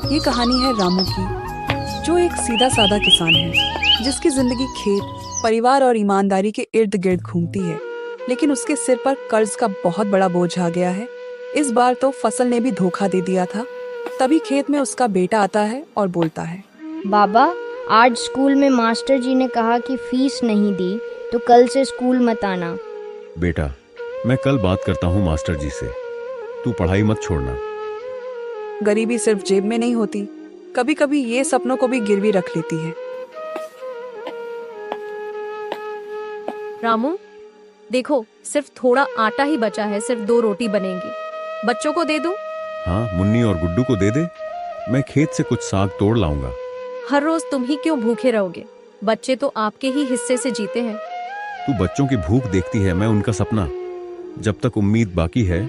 ये कहानी है रामू की, जो एक सीधा साधा किसान है जिसकी जिंदगी खेत, परिवार और ईमानदारी के इर्द गिर्द घूमती है। लेकिन उसके सिर पर कर्ज का बहुत बड़ा बोझ आ गया है। इस बार तो फसल ने भी धोखा दे दिया था। तभी खेत में उसका बेटा आता है और बोलता है, बाबा, आज स्कूल में मास्टर जी ने कहा कि फीस नहीं दी तो कल से स्कूल मत आना। बेटा, मैं कल बात करता हूँ मास्टर जी से। तू पढ़ाई मत छोड़ना। गरीबी सिर्फ जेब में नहीं होती, कभी कभी ये सपनों को भी गिरवी रख लेती है। रामू, देखो, सिर्फ थोड़ा आटा ही बचा है, सिर्फ 2 रोटी बनेंगी। बच्चों को दे दूं? हाँ, मुन्नी और गुड्डू को दे दे। मैं खेत से कुछ साग तोड़ लाऊंगा। हर रोज तुम ही क्यों भूखे रहोगे? बच्चे तो आपके ही हिस्से से जीते हैं। तू बच्चों की भूख देखती है, मैं उनका सपना। जब तक उम्मीद बाकी है,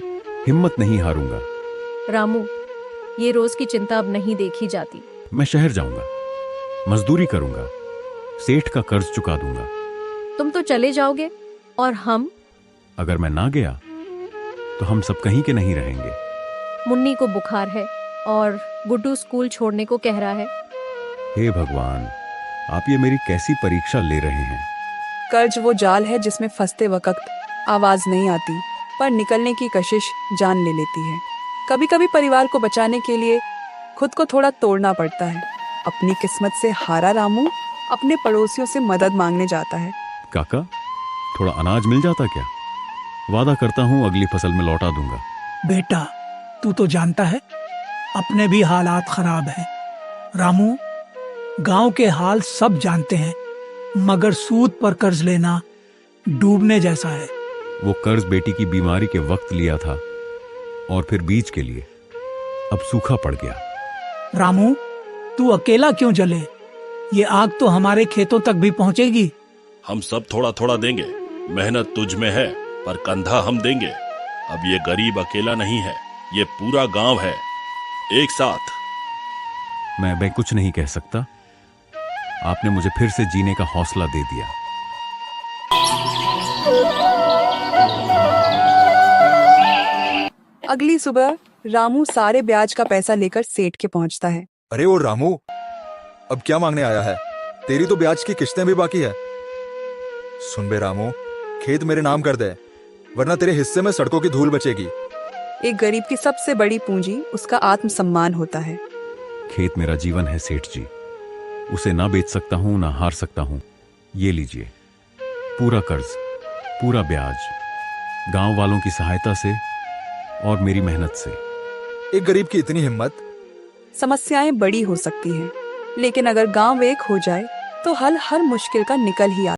हिम्मत नहीं हारूंगा। रामू, ये रोज की चिंता अब नहीं देखी जाती। मैं शहर जाऊंगा, मजदूरी करूंगा, सेठ का कर्ज चुका दूंगा। तुम तो चले जाओगे और हम? अगर मैं ना गया तो हम सब कहीं के नहीं रहेंगे। मुन्नी को बुखार है और गुड्डू स्कूल छोड़ने को कह रहा है। हे भगवान, आप ये मेरी कैसी परीक्षा ले रहे हैं? कर्ज वो जाल है जिसमें फंसते वक्त आवाज नहीं आती, पर निकलने की कशिश जान ले लेती है। कभी कभी परिवार को बचाने के लिए खुद को थोड़ा तोड़ना पड़ता है। अपनी किस्मत से हारा रामू अपने पड़ोसियों से मदद मांगने जाता है। काका, थोड़ा अनाज मिल जाता क्या? वादा करता हूँ अगली फसल में लौटा दूंगा। बेटा, तू तो जानता है अपने भी हालात खराब हैं। रामू, गांव के हाल सब जानते हैं, मगर सूद पर कर्ज लेना डूबने जैसा है। वो कर्ज बेटी की बीमारी के वक्त लिया था और फिर बीज के लिए। अब सूखा पड़ गया। रामू, तू अकेला क्यों जले? ये आग तो हमारे खेतों तक भी पहुंचेगी। हम सब थोड़ा थोड़ा देंगे। मेहनत तुझ में है, पर कंधा हम देंगे। अब ये गरीब अकेला नहीं है, ये पूरा गांव है, एक साथ। मैं कुछ नहीं कह सकता। आपने मुझे फिर से जीने का हौसला दे दिया। अगली सुबह रामू सारे ब्याज का पैसा लेकर सेठ के पहुंचता है। अरे ओ रामू, अब क्या मांगने आया है? तेरी तो ब्याज की किस्तें भी बाकी है। सुन बे रामू, खेत मेरे नाम कर दे, वरना तेरे हिस्से में सड़कों की धूल बचेगी। एक गरीब की सबसे बड़ी पूंजी उसका आत्मसम्मान होता है। खेत मेरा जीवन है सेठ जी, उसे ना बेच सकता हूँ ना हार सकता हूँ। ये लीजिए, पूरा कर्ज, पूरा ब्याज, गांव वालों की सहायता से और मेरी मेहनत से। एक गरीब की इतनी हिम्मत। समस्याएं बड़ी हो सकती हैं, लेकिन अगर गांव एक हो जाए तो हल हर मुश्किल का निकल ही आता है।